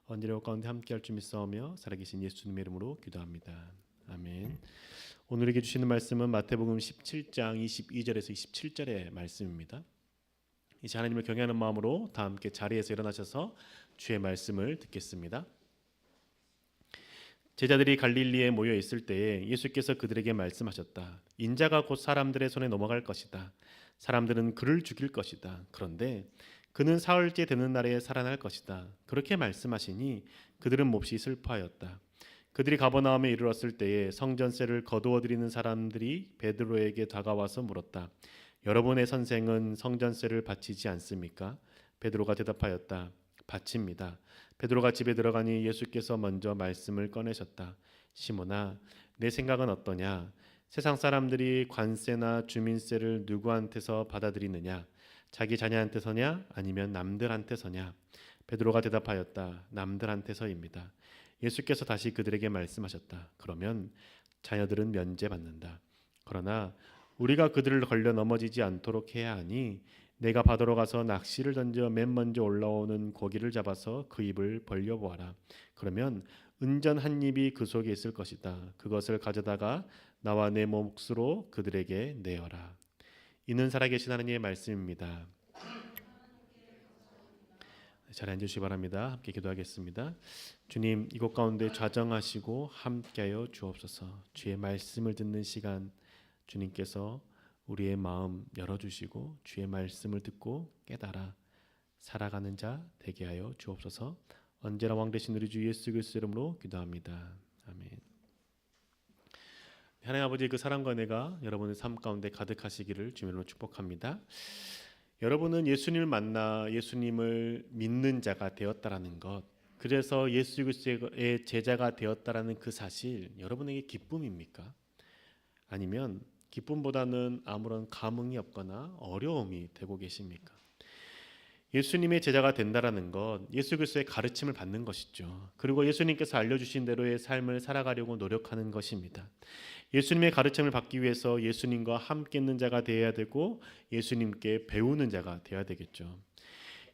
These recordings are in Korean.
언제나 가운데 함께할 줄 믿사오며 살아계신 예수님의 이름으로 기도합니다. 아멘. 오늘에게 주시는 말씀은 마태복음 17장 22절에서 27절의 말씀입니다. 이제 하나님을 경외하는 마음으로 다 함께 자리에서 일어나셔서 주의 말씀을 듣겠습니다. 제자들이 갈릴리에 모여 있을 때에 예수께서 그들에게 말씀하셨다. 인자가 곧 사람들의 손에 넘어갈 것이다. 사람들은 그를 죽일 것이다. 그런데 그는 사흘째 되는 날에 살아날 것이다. 그렇게 말씀하시니 그들은 몹시 슬퍼하였다. 그들이 가버나움에 이르렀을 때에 성전세를 거두어 드리는 사람들이 베드로에게 다가와서 물었다. 여러분의 선생은 성전세를 바치지 않습니까? 베드로가 대답하였다. 바칩니다. 베드로가 집에 들어가니 예수께서 먼저 말씀을 꺼내셨다. 시몬아, 내 생각은 어떠냐? 세상 사람들이 관세나 주민세를 누구한테서 받아들이느냐? 자기 자녀한테서냐? 아니면 남들한테서냐? 베드로가 대답하였다. 남들한테서입니다. 예수께서 다시 그들에게 말씀하셨다. 그러면 자녀들은 면제받는다. 그러나 우리가 그들을 걸려 넘어지지 않도록 해야 하니 내가 바다로 가서 낚시를 던져 맨 먼저 올라오는 고기를 잡아서 그 입을 벌려보아라. 그러면 은전 한 입이 그 속에 있을 것이다. 그것을 가져다가 나와 내 몫으로 그들에게 내어라. 이는 살아계신 하나님의 말씀입니다. 잘 앉으시기 바랍니다. 함께 기도하겠습니다. 주님, 이곳 가운데 좌정하시고 함께하여 주옵소서. 주의 말씀을 듣는 시간 주님께서 우리의 마음 열어주시고 주의 말씀을 듣고 깨달아 살아가는 자 되게 하여 주옵소서. 언제나 왕 되신 우리 주 예수 그리스도 이름으로 기도합니다. 아멘. 하나님 아버지의 그 사랑과 은혜가 여러분의 삶 가운데 가득하시기를 주님으로 축복합니다. 여러분은 예수님을 만나 예수님을 믿는 자가 되었다라는 것, 그래서 예수 그리스도의 제자가 되었다라는 그 사실, 여러분에게 기쁨입니까? 아니면 기쁨보다는 아무런 감흥이 없거나 어려움이 되고 계십니까? 예수님의 제자가 된다라는 것, 예수 그리스도의 가르침을 받는 것이죠. 그리고 예수님께서 알려주신 대로의 삶을 살아가려고 노력하는 것입니다. 예수님의 가르침을 받기 위해서 예수님과 함께 있는 자가 되어야 되고 예수님께 배우는 자가 되어야 되겠죠.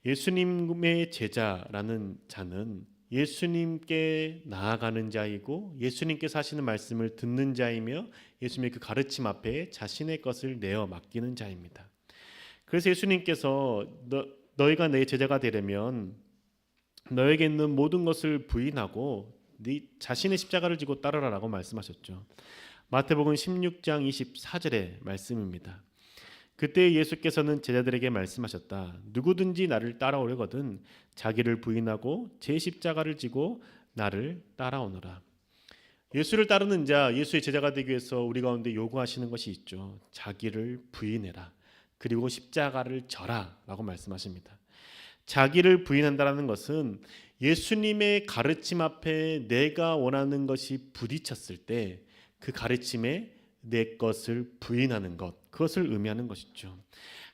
예수님의 제자라는 자는 예수님께 나아가는 자이고 예수님께서 하시는 말씀을 듣는 자이며 예수님의 그 가르침 앞에 자신의 것을 내어 맡기는 자입니다. 그래서 예수님께서 너희가 내 제자가 되려면 너에게 있는 모든 것을 부인하고 네 자신의 십자가를 지고 따르라라고 말씀하셨죠. 마태복음 16장 24절의 말씀입니다. 그때 예수께서는 제자들에게 말씀하셨다. 누구든지 나를 따라오려거든 자기를 부인하고 제 십자가를 지고 나를 따라오너라. 예수를 따르는 자, 예수의 제자가 되기 위해서 우리 가운데 요구하시는 것이 있죠. 자기를 부인해라. 그리고 십자가를 져라 라고 말씀하십니다. 자기를 부인한다는 것은 예수님의 가르침 앞에 내가 원하는 것이 부딪혔을 때 그 가르침에 내 것을 부인하는 것, 그것을 의미하는 것이죠.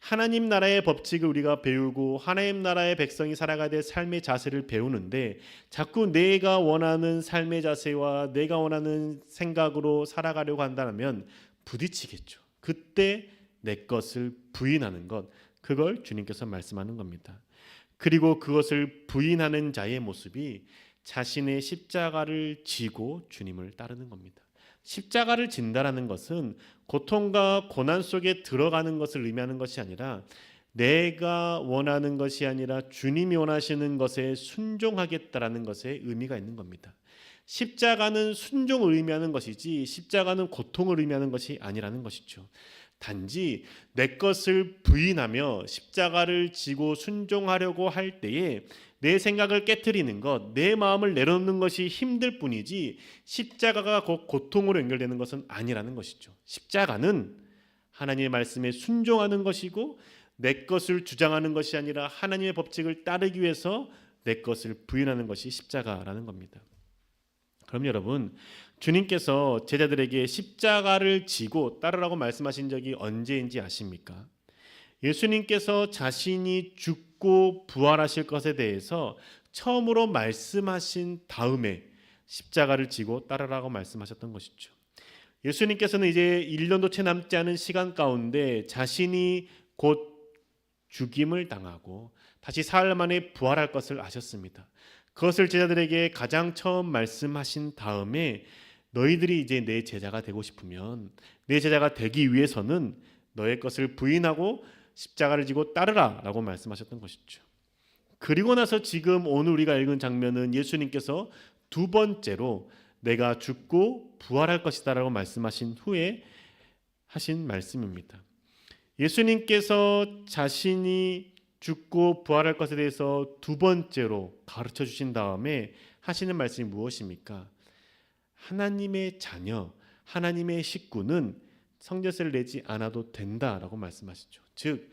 하나님 나라의 법칙을 우리가 배우고 하나님 나라의 백성이 살아가야 될 삶의 자세를 배우는데 자꾸 내가 원하는 삶의 자세와 내가 원하는 생각으로 살아가려고 한다면 부딪히겠죠. 그때 내 것을 부인하는 것, 그걸 주님께서 말씀하는 겁니다. 그리고 그것을 부인하는 자의 모습이 자신의 십자가를 지고 주님을 따르는 겁니다. 십자가를 진다라는 것은 고통과 고난 속에 들어가는 것을 의미하는 것이 아니라 내가 원하는 것이 아니라 주님이 원하시는 것에 순종하겠다라는 것에 의미가 있는 겁니다. 십자가는 순종을 의미하는 것이지 십자가는 고통을 의미하는 것이 아니라는 것이죠. 단지 내 것을 부인하며 십자가를 지고 순종하려고 할 때에 내 생각을 깨트리는 것, 내 마음을 내려놓는 것이 힘들 뿐이지 십자가가 곧 고통으로 연결되는 것은 아니라는 것이죠. 십자가는 하나님의 말씀에 순종하는 것이고 내 것을 주장하는 것이 아니라 하나님의 법칙을 따르기 위해서 내 것을 부인하는 것이 십자가라는 겁니다. 그럼 여러분, 주님께서 제자들에게 십자가를 지고 따르라고 말씀하신 적이 언제인지 아십니까? 예수님께서 자신이 죽고 부활하실 것에 대해서 처음으로 말씀하신 다음에 십자가를 지고 따르라고 말씀하셨던 것이죠. 예수님께서는 이제 1년도 채 남지 않은 시간 가운데 자신이 곧 죽임을 당하고 다시 사흘 만에 부활할 것을 아셨습니다. 그것을 제자들에게 가장 처음 말씀하신 다음에 너희들이 이제 내 제자가 되고 싶으면, 내 제자가 되기 위해서는 너의 것을 부인하고 십자가를 지고 따르라 라고 말씀하셨던 것이죠. 그리고 나서 지금 오늘 우리가 읽은 장면은 예수님께서 두 번째로 내가 죽고 부활할 것이다 라고 말씀하신 후에 하신 말씀입니다. 예수님께서 자신이 죽고 부활할 것에 대해서 두 번째로 가르쳐 주신 다음에 하시는 말씀이 무엇입니까? 하나님의 자녀, 하나님의 식구는 성제세를 내지 않아도 된다라고 말씀하시죠. 즉,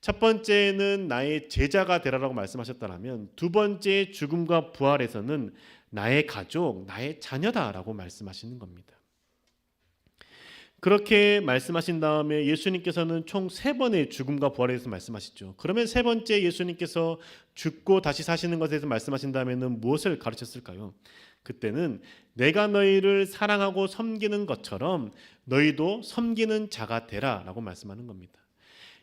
첫 번째는 나의 제자가 되라라고 말씀하셨다면, 두 번째 죽음과 부활에서는 나의 가족, 나의 자녀다라고 말씀하시는 겁니다. 그렇게 말씀하신 다음에 예수님께서는 총 3번의 죽음과 부활에 대해서 말씀하시죠. 그러면 세 번째 예수님께서 죽고 다시 사시는 것에 대해서 말씀하신 다음에는 무엇을 가르쳤을까요? 그때는 내가 너희를 사랑하고 섬기는 것처럼 너희도 섬기는 자가 되라 라고 말씀하는 겁니다.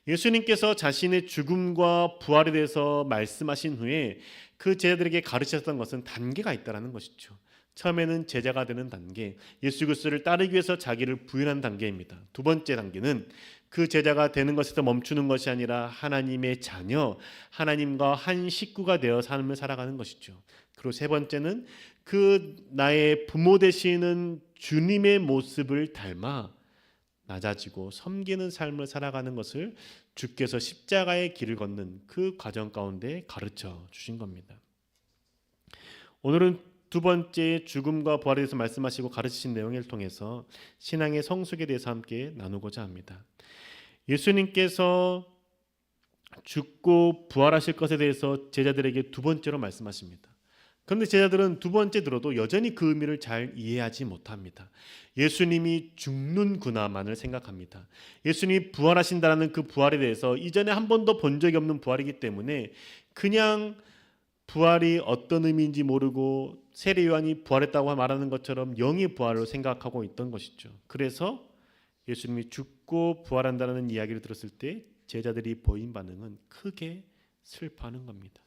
예수님께서 자신의 죽음과 부활에 대해서 말씀하신 후에 그 제자들에게 가르치셨던 것은 단계가 있다는 것이죠. 처음에는 제자가 되는 단계, 예수 그리스도를 따르기 위해서 자기를 부인하는 단계입니다. 두 번째 단계는 그 제자가 되는 것에서 멈추는 것이 아니라 하나님의 자녀, 하나님과 한 식구가 되어 삶을 살아가는 것이죠. 그리고 세 번째는 그 나의 부모 되시는 주님의 모습을 닮아 낮아지고 섬기는 삶을 살아가는 것을 주께서 십자가의 길을 걷는 그 과정 가운데 가르쳐 주신 겁니다. 오늘은 두 번째 죽음과 부활에 대해서 말씀하시고 가르치신 내용을 통해서 신앙의 성숙에 대해서 함께 나누고자 합니다. 예수님께서 죽고 부활하실 것에 대해서 제자들에게 두 번째로 말씀하십니다. 그런데 제자들은 두 번째 들어도 여전히 그 의미를 잘 이해하지 못합니다. 예수님이 죽는구나만을 생각합니다. 예수님이 부활하신다는 그 부활에 대해서 이전에 한 번도 본 적이 없는 부활이기 때문에 그냥 부활이 어떤 의미인지 모르고 세례 요한이 부활했다고 말하는 것처럼 영의 부활로 생각하고 있던 것이죠. 그래서 예수님이 죽고 부활한다는 이야기를 들었을 때 제자들이 보인 반응은 크게 슬퍼하는 겁니다.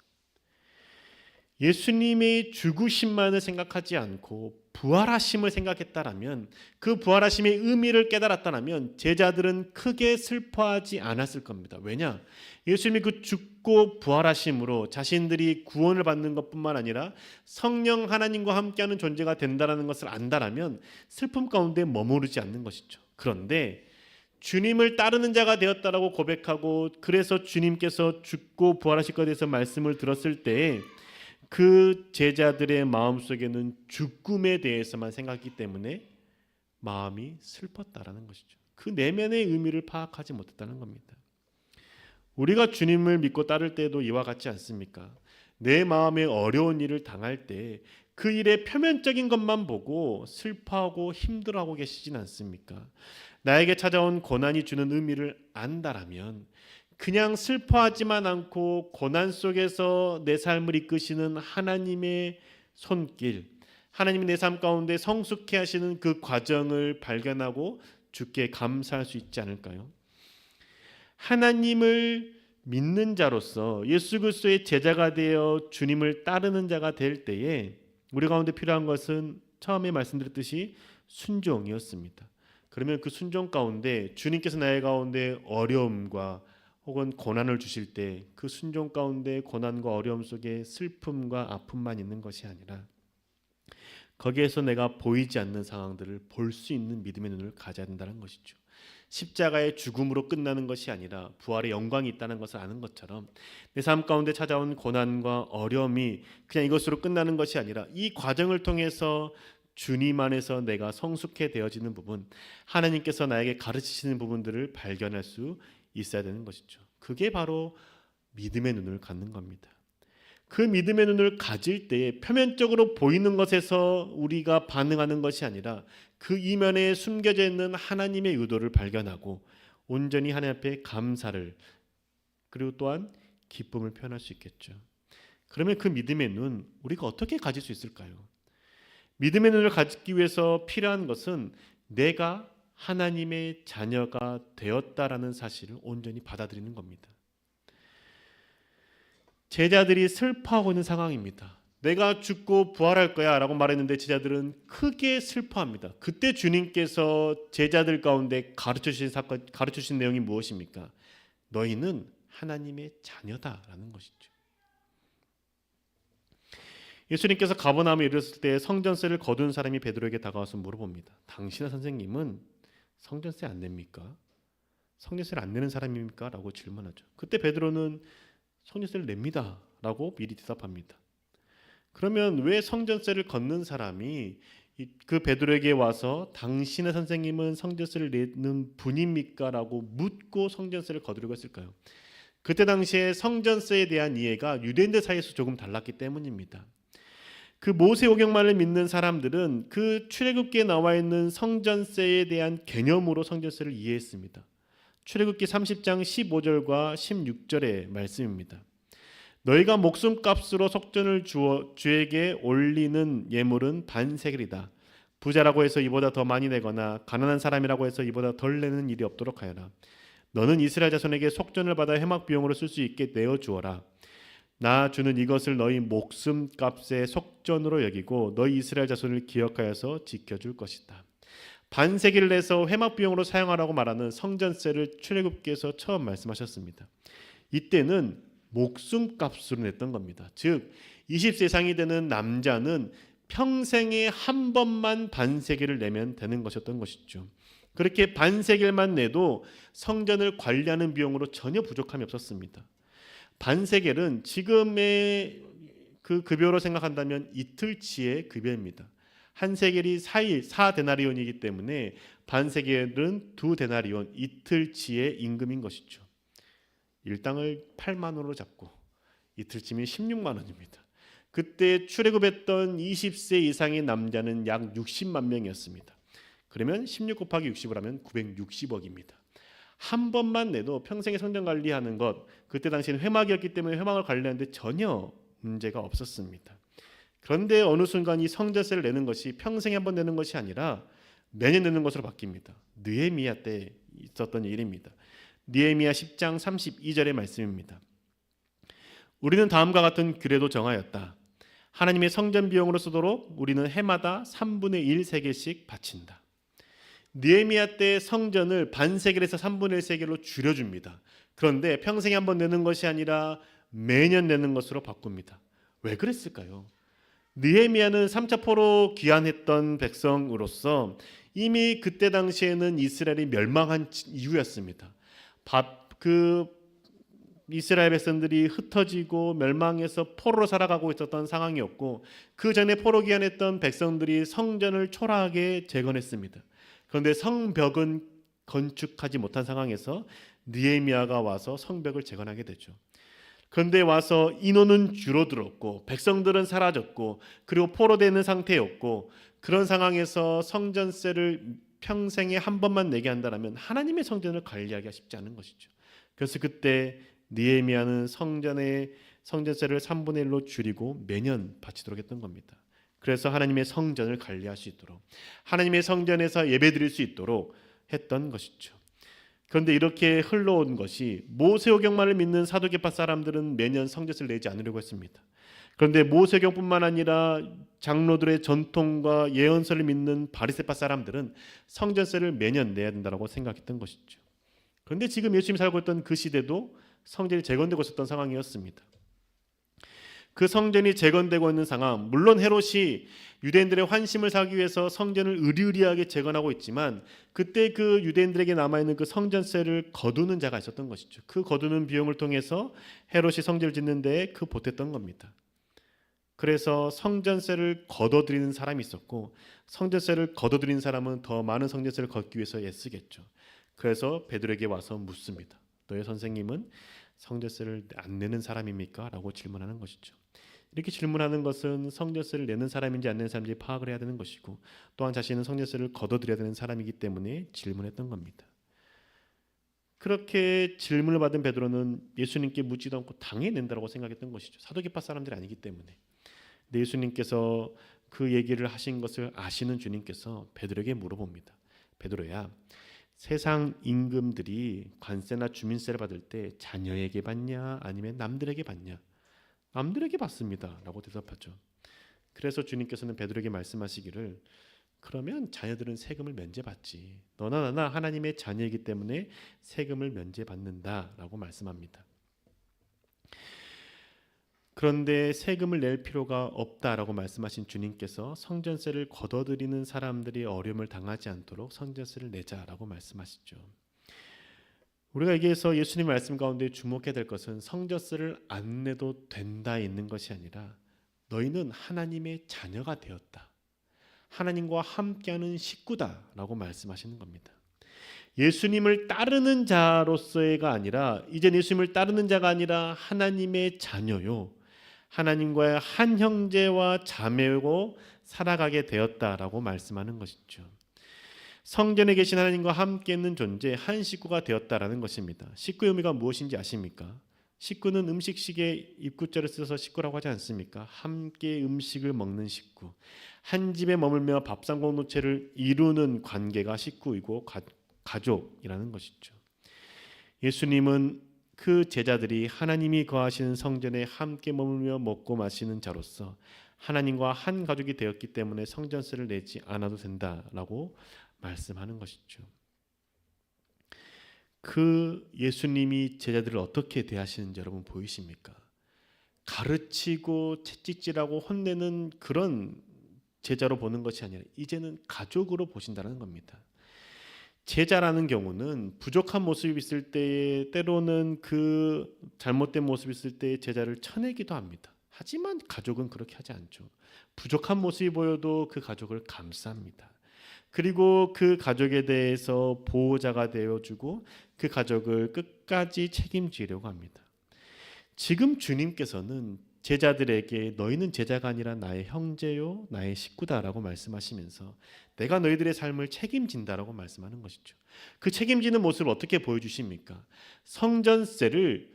예수님의 죽으심만을 생각하지 않고 부활하심을 생각했다라면, 그 부활하심의 의미를 깨달았다라면 제자들은 크게 슬퍼하지 않았을 겁니다. 왜냐? 예수님이 그 죽고 부활하심으로 자신들이 구원을 받는 것뿐만 아니라 성령 하나님과 함께하는 존재가 된다는 것을 안다라면 슬픔 가운데 머무르지 않는 것이죠. 그런데 주님을 따르는 자가 되었다라고 고백하고, 그래서 주님께서 죽고 부활하실 것에 대해서 말씀을 들었을 때에 그 제자들의 마음속에는 죽음에 대해서만 생각했기 때문에 마음이 슬펐다라는 것이죠. 그 내면의 의미를 파악하지 못했다는 겁니다. 우리가 주님을 믿고 따를 때도 이와 같지 않습니까? 내 마음에 어려운 일을 당할 때 그 일의 표면적인 것만 보고 슬퍼하고 힘들어하고 계시진 않습니까? 나에게 찾아온 고난이 주는 의미를 안다라면 그냥 슬퍼하지만 않고 고난 속에서 내 삶을 이끄시는 하나님의 손길, 하나님이 내 삶 가운데 성숙해 하시는 그 과정을 발견하고 주께 감사할 수 있지 않을까요? 하나님을 믿는 자로서 예수 그리스도의 제자가 되어 주님을 따르는 자가 될 때에 우리 가운데 필요한 것은 처음에 말씀드렸듯이 순종이었습니다. 그러면 그 순종 가운데 주님께서 나의 가운데 어려움과 혹은 고난을 주실 때 그 순종 가운데 고난과 어려움 속에 슬픔과 아픔만 있는 것이 아니라 거기에서 내가 보이지 않는 상황들을 볼 수 있는 믿음의 눈을 가져야 된다는 것이죠. 십자가의 죽음으로 끝나는 것이 아니라 부활의 영광이 있다는 것을 아는 것처럼 내 삶 가운데 찾아온 고난과 어려움이 그냥 이것으로 끝나는 것이 아니라 이 과정을 통해서 주님 안에서 내가 성숙해 되어지는 부분, 하나님께서 나에게 가르치시는 부분들을 발견할 수 있어야 되는 것이죠. 그게 바로 믿음의 눈을 갖는 겁니다. 그 믿음의 눈을 가질 때에 표면적으로 보이는 것에서 우리가 반응하는 것이 아니라 그 이면에 숨겨져 있는 하나님의 의도를 발견하고 온전히 하나님 앞에 감사를, 그리고 또한 기쁨을 표현할 수 있겠죠. 그러면 그 믿음의 눈 우리가 어떻게 가질 수 있을까요? 믿음의 눈을 가지기 위해서 필요한 것은 내가 하나님의 자녀가 되었다라는 사실을 온전히 받아들이는 겁니다. 제자들이 슬퍼하고 있는 상황입니다. 내가 죽고 부활할 거야 라고 말했는데 제자들은 크게 슬퍼합니다. 그때 주님께서 제자들 가운데 가르쳐주신 내용이 무엇입니까? 너희는 하나님의 자녀다라는 것이죠. 예수님께서 가버나움에 이르렀을 때 성전세를 거둔 사람이 베드로에게 다가와서 물어봅니다. 당신의 선생님은 성전세 안 냅니까? 성전세를 안 내는 사람입니까? 라고 질문하죠. 그때 베드로는 성전세를 냅니다 라고 미리 대답합니다. 그러면 왜 성전세를 걷는 사람이 그 베드로에게 와서 당신의 선생님은 성전세를 내는 분입니까? 라고 묻고 성전세를 거두려고 했을까요? 그때 당시에 성전세에 대한 이해가 유대인들 사이에서 조금 달랐기 때문입니다. 그 모세오경만을 믿는 사람들은 그 출애굽기에 나와 있는 성전세에 대한 개념으로 성전세를 이해했습니다. 출애굽기 30장 15절과 16절의 말씀입니다. 너희가 목숨값으로 속전을 주에게 올리는 예물은 반세겔이다. 부자라고 해서 이보다 더 많이 내거나 가난한 사람이라고 해서 이보다 덜 내는 일이 없도록 하여라. 너는 이스라엘 자손에게 속전을 받아 회막 비용으로 쓸 수 있게 내어 주어라. 나 주는 이것을 너희 목숨값의 속전으로 여기고 너희 이스라엘 자손을 기억하여서 지켜줄 것이다. 반세겔을 내서 회막 비용으로 사용하라고 말하는 성전세를 출애굽기에서 처음 말씀하셨습니다. 이때는 목숨값으로 냈던 겁니다. 즉 20세 이상이 되는 남자는 평생에 한 번만 반세겔을 내면 되는 것이었던 것이죠. 그렇게 반세겔만 내도 성전을 관리하는 비용으로 전혀 부족함이 없었습니다. 반세겔은 지금의 그 급여로 생각한다면 이틀치의 급여입니다. 한 세겔이 4데나리온이기 때문에 반세겔은 2데나리온, 이틀치의 임금인 것이죠. 일당을 8만 원으로 잡고 이틀치면 16만 원입니다. 그때 출애굽했던 20세 이상의 남자는 약 60만 명이었습니다. 그러면 16 곱하기 60을 하면 960억입니다. 한 번만 내도 평생에 성전 관리하는 것, 그때 당시에는 회막이었기 때문에 회막을 관리하는데 전혀 문제가 없었습니다. 그런데 어느 순간 이 성전세를 내는 것이 평생에 한 번 내는 것이 아니라 매년 내는 것으로 바뀝니다. 느헤미야 때 있었던 일입니다. 느헤미야 10장 32절의 말씀입니다. 우리는 다음과 같은 규례도 정하였다. 하나님의 성전 비용으로 쓰도록 우리는 해마다 3분의 1 세겔씩 바친다. 느헤미야 때 성전을 반세겔에서 3분의 1 세겔로 줄여줍니다. 그런데 평생에 한 번 내는 것이 아니라 매년 내는 것으로 바꿉니다. 왜 그랬을까요? 느헤미야는 3차 포로 귀환했던 백성으로서 이미 그때 당시에는 이스라엘이 멸망한 이후였습니다. 이스라엘 백성들이 흩어지고 멸망해서 포로로 살아가고 있었던 상황이었고 그 전에 포로 귀환했던 백성들이 성전을 초라하게 재건했습니다. 그런데 성벽은 건축하지 못한 상황에서 느헤미야가 와서 성벽을 재건하게 되죠. 그런데 와서 인원은 줄어들었고 백성들은 사라졌고 그리고 포로되는 상태였고 그런 상황에서 성전세를 평생에 한 번만 내게 한다면 하나님의 성전을 관리하기가 쉽지 않은 것이죠. 그래서 그때 느헤미야는 성전세를 3분의 1로 줄이고 매년 바치도록 했던 겁니다. 그래서 하나님의 성전을 관리할 수 있도록 하나님의 성전에서 예배드릴 수 있도록 했던 것이죠. 그런데 이렇게 흘러온 것이 모세오경만을 믿는 사두개파 사람들은 매년 성전세를 내지 않으려고 했습니다. 그런데 모세오경뿐만 아니라 장로들의 전통과 예언서를 믿는 바리새파 사람들은 성전세를 매년 내야 된다고 생각했던 것이죠. 그런데 지금 예수님이 살고 있던 그 시대도 성전이 재건되고 있었던 상황이었습니다. 그 성전이 재건되고 있는 상황, 물론 헤롯이 유대인들의 환심을 사기 위해서 성전을 의리의리하게 재건하고 있지만 그때 그 유대인들에게 남아있는 그 성전세를 거두는 자가 있었던 것이죠. 그 거두는 비용을 통해서 헤롯이 성전을 짓는 데에 그 보탰던 겁니다. 그래서 성전세를 걷어들이는 사람이 있었고 성전세를 걷어들이는 사람은 더 많은 성전세를 걷기 위해서 애쓰겠죠. 그래서 베드로에게 와서 묻습니다. 너의 선생님은 성전세를 안 내는 사람입니까? 라고 질문하는 것이죠. 이렇게 질문하는 것은 성전세를 내는 사람인지 안 내는 사람인지 파악을 해야 되는 것이고 또한 자신은 성전세를 걷어들여야 되는 사람이기 때문에 질문했던 겁니다. 그렇게 질문을 받은 베드로는 예수님께 묻지도 않고 당연히 낸다고 생각했던 것이죠. 사두개파 사람들이 아니기 때문에. 근데 예수님께서 그 얘기를 하신 것을 아시는 주님께서 베드로에게 물어봅니다. 베드로야, 세상 임금들이 관세나 주민세를 받을 때 자녀에게 받냐 아니면 남들에게 받냐? 남들에게 받습니다 라고 대답하죠. 그래서 주님께서는 베드로에게 말씀하시기를 그러면 자녀들은 세금을 면제받지. 너나 나나 하나님의 자녀이기 때문에 세금을 면제받는다라고 말씀합니다. 그런데 세금을 낼 필요가 없다라고 말씀하신 주님께서 성전세를 걷어들이는 사람들이 어려움을 당하지 않도록 성전세를 내자라고 말씀하시죠. 우리가 여기에서 예수님 말씀 가운데 주목해야 될 것은 성전세를 안 내도 된다 있는 것이 아니라 너희는 하나님의 자녀가 되었다. 하나님과 함께하는 식구다라고 말씀하시는 겁니다. 예수님을 따르는 자로서가 아니라 이제 예수님을 따르는 자가 아니라 하나님의 자녀요. 하나님과의 한 형제와 자매고 살아가게 되었다라고 말씀하는 것이죠. 성전에 계신 하나님과 함께 있는 존재 한 식구가 되었다라는 것입니다. 식구의 의미가 무엇인지 아십니까? 식구는 음식식의 입구자를 써서 식구라고 하지 않습니까? 함께 음식을 먹는 식구. 한 집에 머물며 밥상 공동체를 이루는 관계가 식구이고 가족이라는 것이죠. 예수님은 그 제자들이 하나님이 거하시는 성전에 함께 머물며 먹고 마시는 자로서 하나님과 한 가족이 되었기 때문에 성전세를 내지 않아도 된다라고 말씀하는 것이죠. 그 예수님이 제자들을 어떻게 대하시는지 여러분 보이십니까? 가르치고 채찍질하고 혼내는 그런 제자로 보는 것이 아니라 이제는 가족으로 보신다는 겁니다. 제자라는 경우는 부족한 모습이 있을 때 때로는 그 잘못된 모습이 있을 때 제자를 쳐내기도 합니다. 하지만 가족은 그렇게 하지 않죠. 부족한 모습이 보여도 그 가족을 감쌉니다. 그리고 그 가족에 대해서 보호자가 되어주고 그 가족을 끝까지 책임지려고 합니다. 지금 주님께서는 제자들에게 너희는 제자가 아니라 나의 형제요 나의 식구다라고 말씀하시면서 내가 너희들의 삶을 책임진다라고 말씀하는 것이죠. 그 책임지는 모습을 어떻게 보여주십니까? 성전세를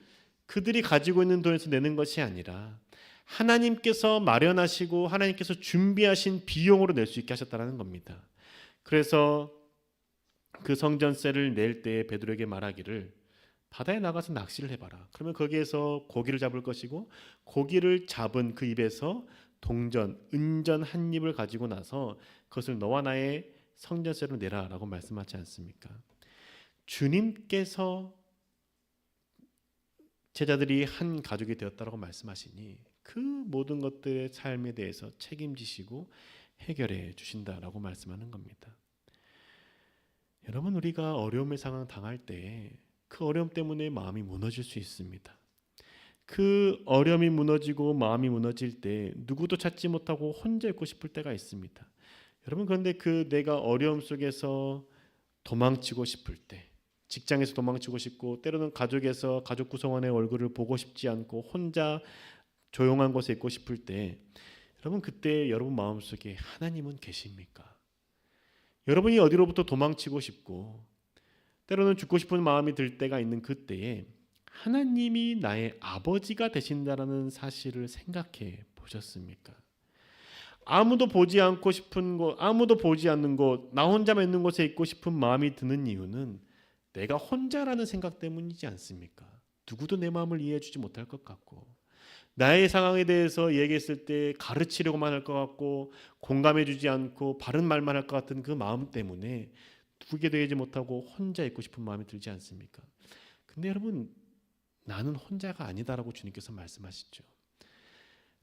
그들이 가지고 있는 돈에서 내는 것이 아니라 하나님께서 마련하시고 하나님께서 준비하신 비용으로 낼 수 있게 하셨다는 겁니다. 그래서 그 성전세를 낼 때 베드로에게 말하기를 바다에 나가서 낚시를 해봐라. 그러면 거기에서 고기를 잡을 것이고 고기를 잡은 그 입에서 동전, 은전 한 입을 가지고 나서 그것을 너와 나의 성전세로 내라라고 말씀하지 않습니까? 주님께서 제자들이 한 가족이 되었다라고 말씀하시니 그 모든 것들의 삶에 대해서 책임지시고 해결해 주신다라고 말씀하는 겁니다. 여러분 우리가 어려움의 상황 당할 때 그 어려움 때문에 마음이 무너질 수 있습니다. 그 어려움이 무너지고 마음이 무너질 때 누구도 찾지 못하고 혼자 있고 싶을 때가 있습니다. 여러분 그런데 그 내가 어려움 속에서 도망치고 싶을 때 직장에서 도망치고 싶고 때로는 가족에서 가족 구성원의 얼굴을 보고 싶지 않고 혼자 조용한 곳에 있고 싶을 때 여러분 그때 여러분 마음속에 하나님은 계십니까? 여러분이 어디로부터 도망치고 싶고 때로는 죽고 싶은 마음이 들 때가 있는 그때에 하나님이 나의 아버지가 되신다라는 사실을 생각해 보셨습니까? 아무도 보지 않고 싶은 곳, 아무도 보지 않는 곳, 나 혼자만 있는 곳에 있고 싶은 마음이 드는 이유는 내가 혼자라는 생각 때문이지 않습니까? 누구도 내 마음을 이해해 주지 못할 것 같고 나의 상황에 대해서 얘기했을 때 가르치려고만 할 것 같고 공감해 주지 않고 바른 말만 할 것 같은 그 마음 때문에 누구게 되지 못하고 혼자 있고 싶은 마음이 들지 않습니까? 근데 여러분 나는 혼자가 아니다라고 주님께서 말씀하시죠.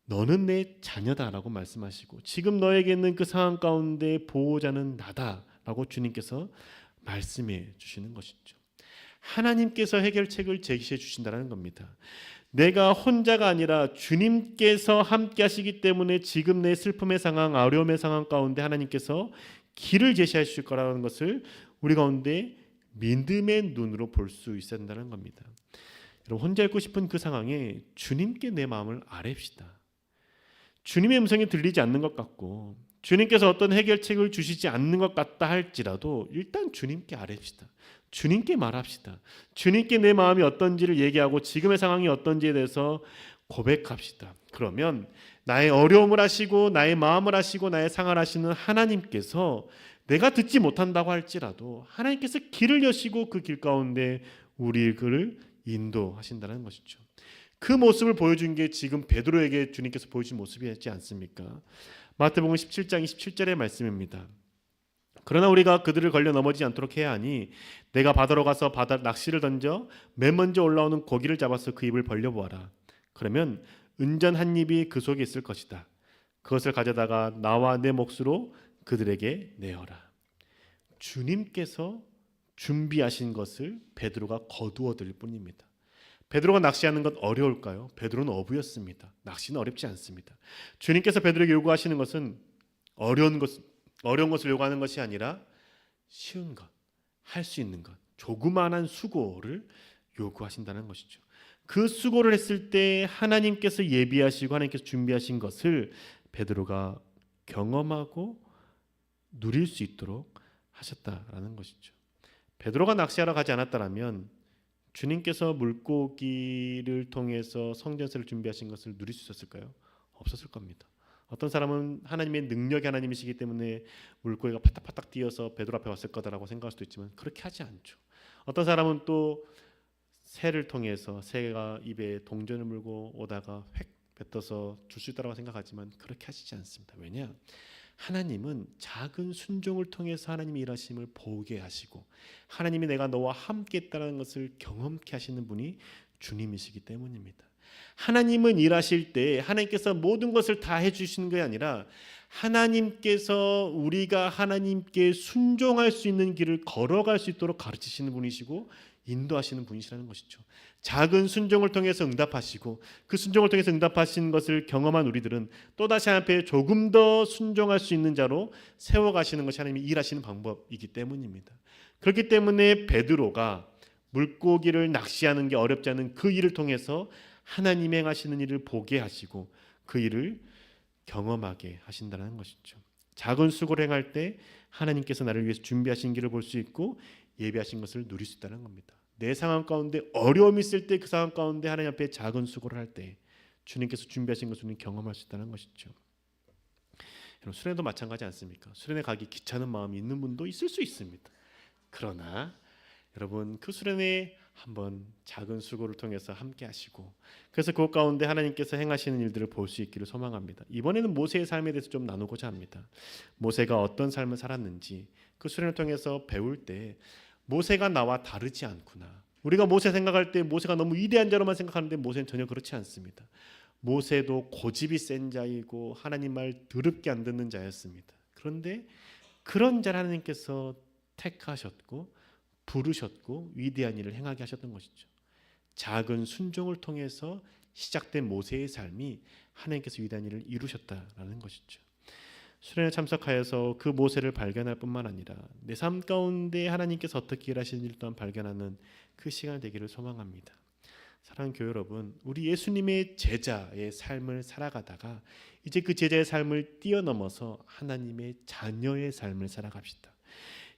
너는 내 자녀다라고 말씀하시고 지금 너에게 있는 그 상황 가운데 보호자는 나다라고 주님께서 말씀해 주시는 것이죠. 하나님께서 해결책을 제시해 주신다는 겁니다. 내가 혼자가 아니라 주님께서 함께 하시기 때문에 지금 내 슬픔의 상황, 어려움의 상황 가운데 하나님께서 길을 제시하실 거라는 것을 우리 가운데 믿음의 눈으로 볼 수 있어야 된다는 겁니다. 여러분 혼자 있고 싶은 그 상황에 주님께 내 마음을 아뢰시다. 주님의 음성이 들리지 않는 것 같고 주님께서 어떤 해결책을 주시지 않는 것 같다 할지라도 일단 주님께 아뢰시다. 주님께 말합시다. 주님께 내 마음이 어떤지를 얘기하고 지금의 상황이 어떤지에 대해서 고백합시다. 그러면 나의 어려움을 아시고 나의 마음을 아시고 나의 상황을 아시는 하나님께서 내가 듣지 못한다고 할지라도 하나님께서 길을 여시고 그 길 가운데 우리를 인도하신다는 것이죠. 그 모습을 보여준 게 지금 베드로에게 주님께서 보여준 모습이었지 않습니까? 마태복음 17장 27절의 말씀입니다. 그러나 우리가 그들을 걸려 넘어지지 않도록 해야 하니 내가 바다로 가서 바다 낚시를 던져 맨 먼저 올라오는 고기를 잡아서 그 입을 벌려보아라. 그러면 은전 한 입이 그 속에 있을 것이다. 그것을 가져다가 나와 내 몫으로 그들에게 내어라. 주님께서 준비하신 것을 베드로가 거두어 들일 뿐입니다. 베드로가 낚시하는 것 어려울까요? 베드로는 어부였습니다. 낚시는 어렵지 않습니다. 주님께서 베드로에게 요구하시는 것은 어려운 것을 요구하는 것이 아니라 쉬운 것, 할 수 있는 것, 조그마한 수고를 요구하신다는 것이죠. 그 수고를 했을 때 하나님께서 예비하시고 하나님께서 준비하신 것을 베드로가 경험하고 누릴 수 있도록 하셨다라는 것이죠. 베드로가 낚시하러 가지 않았다면 주님께서 물고기를 통해서 성전세를 준비하신 것을 누릴 수 있었을까요? 없었을 겁니다. 어떤 사람은 하나님의 능력이 하나님이시기 때문에 물고기가 파닥파닥 뛰어서 베드로 앞에 왔을 거다라고 생각할 수도 있지만 그렇게 하지 않죠. 어떤 사람은 또 새를 통해서 새가 입에 동전을 물고 오다가 획 뱉어서 줄 수 있다고 생각하지만 그렇게 하시지 않습니다. 왜냐? 하나님은 작은 순종을 통해서 하나님의 일하심을 보게 하시고 하나님이 내가 너와 함께 있다는 것을 경험케 하시는 분이 주님이시기 때문입니다. 하나님은 일하실 때 하나님께서 모든 것을 다 해주시는 게 아니라 하나님께서 우리가 하나님께 순종할 수 있는 길을 걸어갈 수 있도록 가르치시는 분이시고 인도하시는 분이시라는 것이죠. 작은 순종을 통해서 응답하시고 그 순종을 통해서 응답하신 것을 경험한 우리들은 또다시 하나님 앞에 조금 더 순종할 수 있는 자로 세워가시는 것이 하나님이 일하시는 방법이기 때문입니다. 그렇기 때문에 베드로가 물고기를 낚시하는 게 어렵지 않은 그 일을 통해서 하나님 행하시는 일을 보게 하시고 그 일을 경험하게 하신다는 것이죠. 작은 수고를 행할 때 하나님께서 나를 위해서 준비하신 길을 볼 수 있고 예비하신 것을 누릴 수 있다는 겁니다. 내 상황 가운데 어려움이 있을 때 그 상황 가운데 하나님 앞에 작은 수고를 할 때 주님께서 준비하신 것을 경험할 수 있다는 것이죠. 여러분, 수련회도 마찬가지 않습니까? 수련회 가기 귀찮은 마음이 있는 분도 있을 수 있습니다. 그러나 여러분 그 수련회 한번 작은 수고를 통해서 함께 하시고 그래서 그 가운데 하나님께서 행하시는 일들을 볼 수 있기를 소망합니다. 이번에는 모세의 삶에 대해서 좀 나누고자 합니다. 모세가 어떤 삶을 살았는지 그 수련을 통해서 배울 때 모세가 나와 다르지 않구나. 우리가 모세 생각할 때 모세가 너무 위대한 자로만 생각하는데 모세는 전혀 그렇지 않습니다. 모세도 고집이 센 자이고 하나님 말 더럽게 안 듣는 자였습니다. 그런데 그런 자를 하나님께서 택하셨고 부르셨고 위대한 일을 행하게 하셨던 것이죠. 작은 순종을 통해서 시작된 모세의 삶이 하나님께서 위대한 일을 이루셨다라는 것이죠. 수련회 참석하여서 그 모세를 발견할 뿐만 아니라 내 삶 가운데 하나님께서 어떻게 일하시는 일 또한 발견하는 그 시간 되기를 소망합니다. 사랑하는 교회 여러분, 우리 예수님의 제자의 삶을 살아가다가 이제 그 제자의 삶을 뛰어넘어서 하나님의 자녀의 삶을 살아갑시다.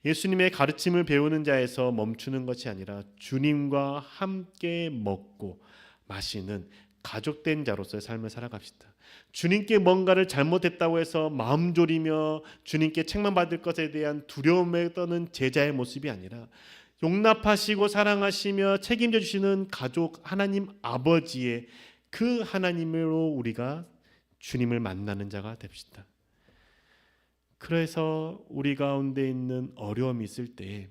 예수님의 가르침을 배우는 자에서 멈추는 것이 아니라 주님과 함께 먹고 마시는 가족된 자로서의 삶을 살아갑시다. 주님께 뭔가를 잘못했다고 해서 마음 졸이며 주님께 책망받을 것에 대한 두려움에 떠는 제자의 모습이 아니라 용납하시고 사랑하시며 책임져 주시는 가족 하나님 아버지의 그 하나님으로 우리가 주님을 만나는 자가 됩시다. 그래서 우리 가운데 있는 어려움이 있을 때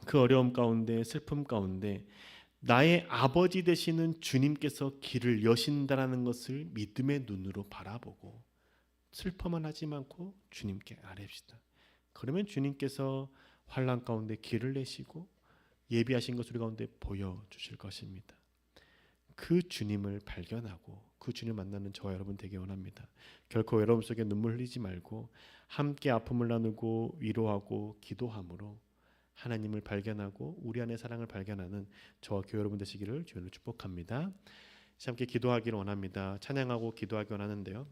그 어려움 가운데 슬픔 가운데 나의 아버지 되시는 주님께서 길을 여신다라는 것을 믿음의 눈으로 바라보고 슬퍼만 하지 않고 주님께 아뢰시다. 그러면 주님께서 환난 가운데 길을 내시고 예비하신 것을 우리 가운데 보여주실 것입니다. 그 주님을 발견하고 그 주님 만나는 저와 여러분 되기 원합니다. 결코 여러분 속에 눈물 흘리지 말고 함께 아픔을 나누고 위로하고 기도함으로 하나님을 발견하고 우리 안의 사랑을 발견하는 저와 교회 여러분 되시기를 주님으로 축복합니다. 함께 기도하기를 원합니다. 찬양하고 기도하기 원하는데요.